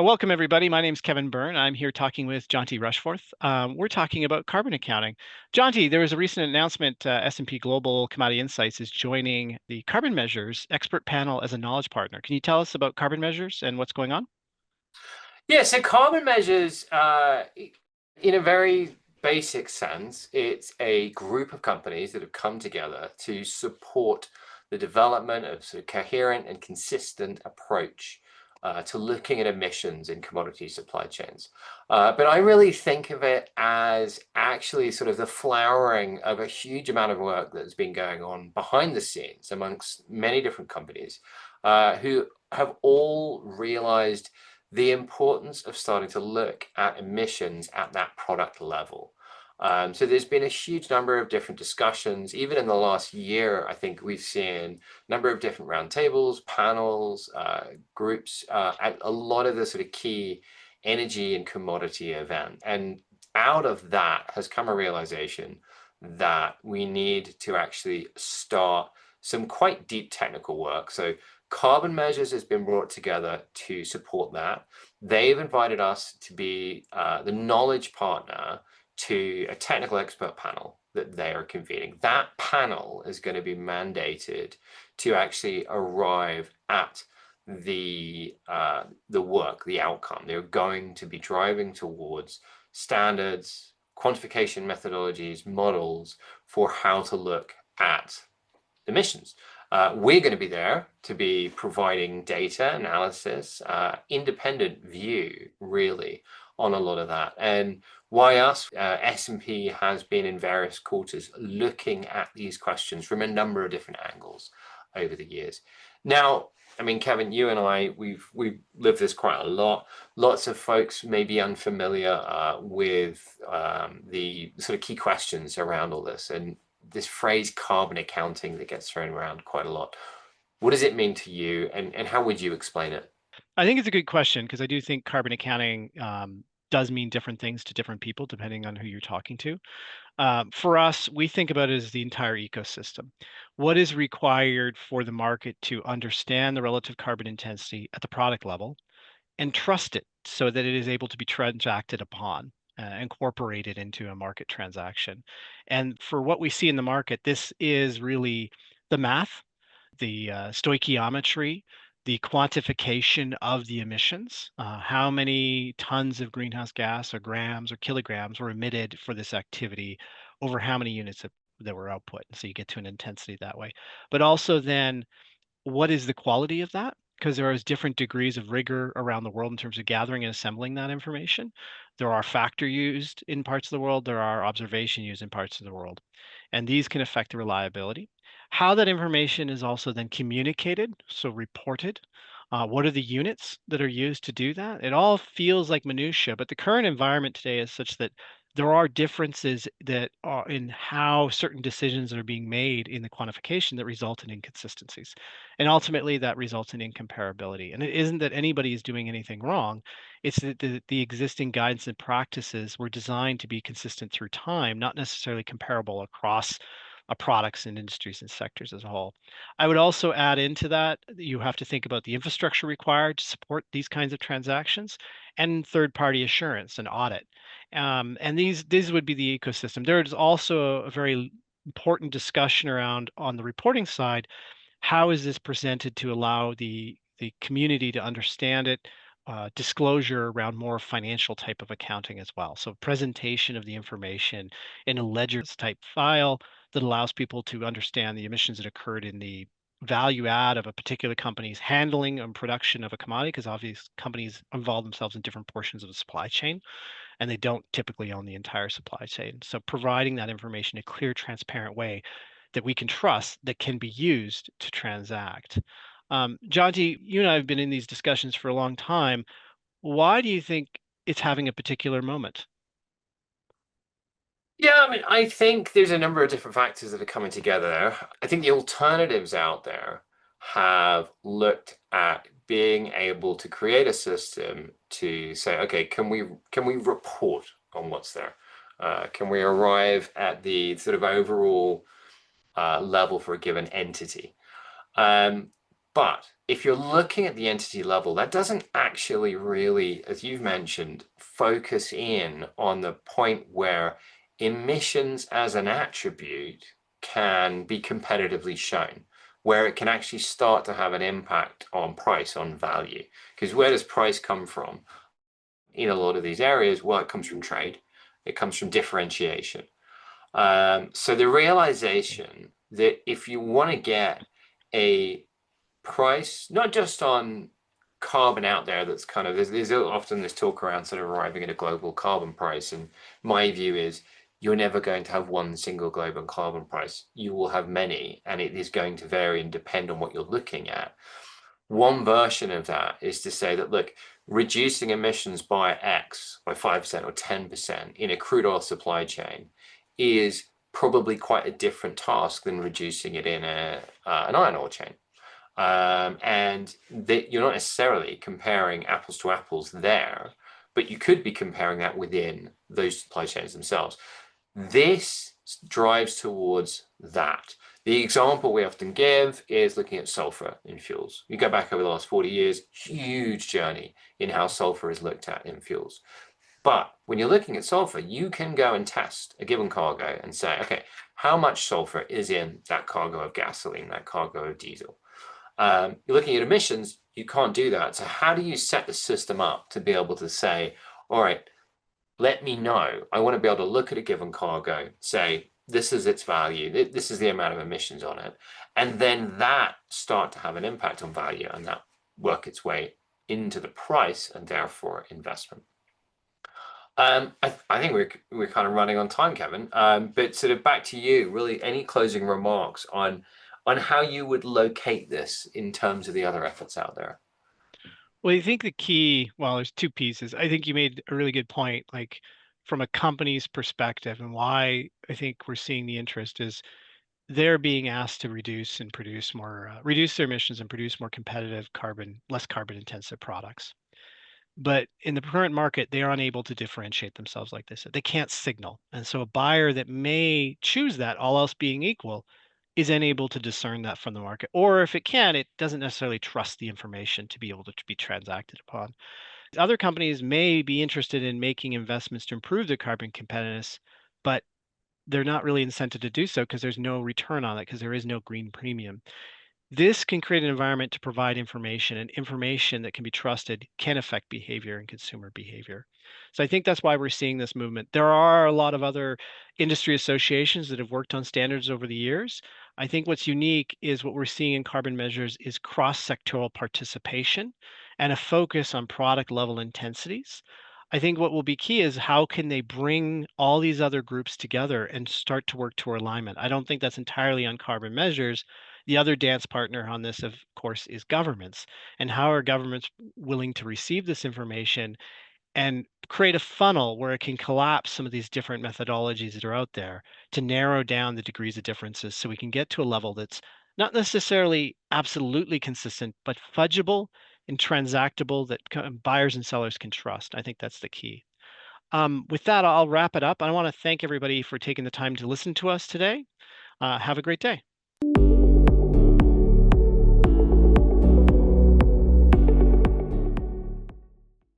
Welcome, everybody. My name's Kevin Birn. I'm here talking with Jonty Rushforth. We're talking about carbon accounting. Jonty, there was a recent announcement. S&P Global Commodity Insights is joining the Carbon Measures expert panel as a knowledge partner. Can you tell us about Carbon Measures and what's going on? Yeah, so carbon measures, in a very basic sense, it's a group of companies that have come together to support the development of sort of coherent and consistent approach to looking at emissions in commodity supply chains. But I really think of it as actually sort of the flowering of a huge amount of work that's been going on behind the scenes amongst many different companies who have all realized the importance of starting to look at emissions at that product level. So there's been a huge number of different discussions. Even in the last year, I think we've seen a number of different roundtables, panels, groups at a lot of the sort of key energy and commodity events. And out of that has come a realization that we need to actually start some quite deep technical work. So Carbon Measures has been brought together to support that. They've invited us to be the knowledge partner to a technical expert panel that they are convening. That panel is going to be mandated to actually arrive at the work, the outcome. They're going to be driving towards standards, quantification methodologies, models for how to look at emissions. We're going to be there to be providing data analysis, independent view, really, on a lot of that. And why us? S&P has been in various quarters looking at these questions from a number of different angles over the years. Now, I mean, Kevin, you and I, we've lived this quite a lot. Lots of folks may be unfamiliar with the sort of key questions around all this, and this phrase carbon accounting that gets thrown around quite a lot. What does it mean to you, and how would you explain it? I think it's a good question because I do think carbon accounting does mean different things to different people depending on who you're talking to. For us, we think about it as the entire ecosystem. What is required for the market to understand the relative carbon intensity at the product level and trust it so that it is able to be transacted upon, incorporated into a market transaction. And for what we see in the market, this is really the math, the stoichiometry, the quantification of the emissions, how many tons of greenhouse gas or grams or kilograms were emitted for this activity over how many units that were output. So you get to an intensity that way. But also then what is the quality of that? Because there is different degrees of rigor around the world in terms of gathering and assembling that information. There are factor used in parts of the world, there are observation used in parts of the world, and these can affect the reliability. How that information is also then communicated, so reported. What are the units that are used to do that? It all feels like minutia, but the current environment today is such that there are differences that are in how certain decisions are being made in the quantification that result in inconsistencies. And ultimately, that results in incomparability. And it isn't that anybody is doing anything wrong, it's that the existing guidance and practices were designed to be consistent through time, not necessarily comparable across products and industries and sectors as a whole. I would also add into that, you have to think about the infrastructure required to support these kinds of transactions and third-party assurance and audit. And these would be the ecosystem. There is also a very important discussion around on the reporting side. How is this presented to allow the community to understand it? Disclosure around more financial type of accounting as well. So presentation of the information in a ledger type file that allows people to understand the emissions that occurred in the value add of a particular company's handling and production of a commodity, because obviously companies involve themselves in different portions of the supply chain and they don't typically own the entire supply chain. So providing that information in a clear, transparent way that we can trust that can be used to transact. Jonty, you and I have been in these discussions for a long time. Why do you think it's having a particular moment? Yeah, I mean, I think there's a number of different factors that are coming together. I think the alternatives out there have looked at being able to create a system to say, okay, can we report on what's there? Can we arrive at the sort of overall level for a given entity? Um, But if you're looking at the entity level, that doesn't actually really, as you've mentioned, focus in on the point where emissions as an attribute can be competitively shown, where it can actually start to have an impact on price, on value. Because where does price come from in a lot of these areas? Well, it comes from trade, it comes from differentiation. So the realization that if you want to get a price, not just on carbon out there, that's kind of, there's often this talk around sort of arriving at a global carbon price. And my view is you're never going to have one single global carbon price. You will have many, and it is going to vary and depend on what you're looking at. One version of that is to say that, look, reducing emissions by X, by 5% or 10% in a crude oil supply chain is probably quite a different task than reducing it in an iron ore chain. And that you're not necessarily comparing apples to apples there, but you could be comparing that within those supply chains themselves. This drives towards that. The example we often give is looking at sulfur in fuels. You go back over the last 40 years, huge journey in how sulfur is looked at in fuels. But when you're looking at sulfur, you can go and test a given cargo and say, okay, how much sulfur is in that cargo of gasoline, that cargo of diesel? You're looking at emissions, you can't do that. So how do you set the system up to be able to say, all right, let me know. I want to be able to look at a given cargo, say, this is its value, this is the amount of emissions on it, and then that start to have an impact on value, and that work its way into the price and therefore investment. I think we're kind of running on time, Kevin. But sort of back to you, really, any closing remarks on how you would locate this in terms of the other efforts out there? Well, I think the key, well, there's two pieces. I think you made a really good point, like from a company's perspective, and why I think we're seeing the interest is they're being asked to reduce and produce more, reduce their emissions and produce more competitive carbon, less carbon intensive products. But in the current market, they are unable to differentiate themselves like this. They can't signal. And so a buyer that may choose that, all else being equal, is unable to discern that from the market. Or if it can, it doesn't necessarily trust the information to be able to be transacted upon. Other companies may be interested in making investments to improve their carbon competitiveness, but they're not really incented to do so because there's no return on it because there is no green premium. This can create an environment to provide information, and information that can be trusted can affect behavior and consumer behavior. So I think that's why we're seeing this movement. There are a lot of other industry associations that have worked on standards over the years. I think what's unique is what we're seeing in carbon measures is cross-sectoral participation and a focus on product level intensities. I think what will be key is how can they bring all these other groups together and start to work toward alignment. I don't think that's entirely on carbon measures. The other dance partner on this, of course, is governments. And how are governments willing to receive this information and create a funnel where it can collapse some of these different methodologies that are out there to narrow down the degrees of differences so we can get to a level that's not necessarily absolutely consistent, but fudgeable and transactable that buyers and sellers can trust. I think that's the key. With that, I'll wrap it up. I want to thank everybody for taking the time to listen to us today. Have a great day.